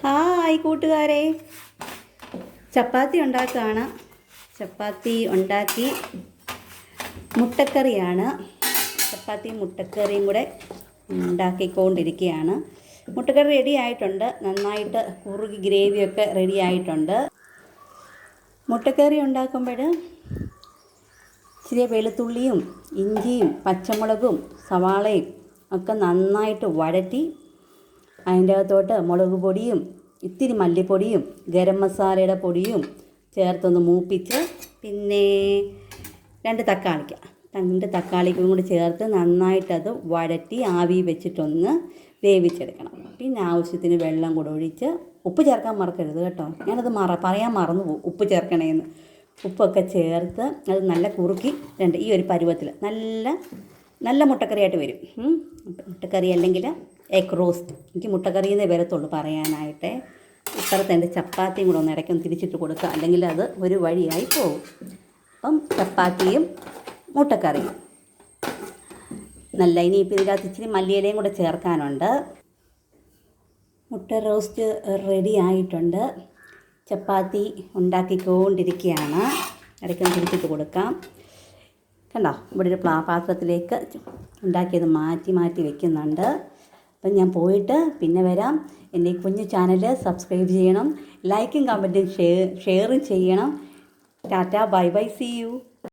Hi കൂട്ടുകാരെ, ചപ്പാത്തി ഉണ്ടാക്കുകയാണ്. ചപ്പാത്തി ഉണ്ടാക്കി മുട്ടക്കറിയാണ്. ചപ്പാത്തിയും മുട്ടക്കറിയും കൂടെ ഉണ്ടാക്കിക്കൊണ്ടിരിക്കുകയാണ്. മുട്ടക്കറി റെഡി ആയിട്ടുണ്ട്. നന്നായിട്ട് കുറുകി ഗ്രേവിയൊക്കെ റെഡി ആയിട്ടുണ്ട്. മുട്ടക്കറി ഉണ്ടാക്കുമ്പോൾ ഇച്ചിരി വെളുത്തുള്ളിയും ഇഞ്ചിയും പച്ചമുളകും സവാളയും ഒക്കെ നന്നായിട്ട് വഴറ്റി അതിൻ്റെ അകത്തോട്ട് മുളക് പൊടിയും ഇത്തിരി മല്ലിപ്പൊടിയും ഗരം മസാലയുടെ പൊടിയും ചേർത്തൊന്ന് മൂപ്പിച്ച്, പിന്നെ രണ്ട് തക്കാളിക്കും കൂടി ചേർത്ത് നന്നായിട്ടത് വഴറ്റി ആവി വെച്ചിട്ടൊന്ന് വേവിച്ചെടുക്കണം. പിന്നെ ആവശ്യത്തിന് വെള്ളം കൂടെ ഒഴിച്ച്, ഉപ്പ് ചേർക്കാൻ മറക്കരുത് കേട്ടോ. ഞാനത് പറയാൻ മറന്നു പോകും ഉപ്പ് ചേർക്കണേന്ന്. ഉപ്പൊക്കെ ചേർത്ത് അത് നല്ല കുറുക്കി ഈ ഒരു പരുവത്തിൽ നല്ല മുട്ടക്കറിയായിട്ട് വരും. മുട്ടക്കറി അല്ലെങ്കിൽ എഗ് റോസ്റ്റ്. എനിക്ക് മുട്ടക്കറിയെന്നേ വരത്തുള്ളൂ പറയാനായിട്ട്. ഇപ്പുറത്ത് എൻ്റെ ചപ്പാത്തിയും കൂടെ ഒന്ന് ഇടയ്ക്കൊന്ന് തിരിച്ചിട്ട് കൊടുക്കുക, അല്ലെങ്കിൽ അത് ഒരു വഴിയായി പോകും. അപ്പം ചപ്പാത്തിയും മുട്ടക്കറിയും ഇനിയിപ്പോൾ ഇതിനകത്ത് ഇച്ചിരി മല്ലിയിലയും കൂടെ ചേർക്കാനുണ്ട്. മുട്ട റോസ്റ്റ് റെഡി ആയിട്ടുണ്ട്. ചപ്പാത്തി ഉണ്ടാക്കിക്കൊണ്ടിരിക്കുകയാണ്. ഇടയ്ക്കൊന്ന് തിരിച്ചിട്ട് കൊടുക്കാം. കണ്ടോ, ഇവിടെ ഒരു പാത്രത്തിലേക്ക് ഉണ്ടാക്കിയത് മാറ്റി വെക്കുന്നുണ്ട്. അപ്പം ഞാൻ പോയിട്ട് പിന്നെ വരാം. എൻ്റെ കുഞ്ഞു ചാനൽ സബ്സ്ക്രൈബ് ചെയ്യണം, ലൈക്കും കമൻറ്റും ഷെയറും ചെയ്യണം. Tata, bye bye, see U.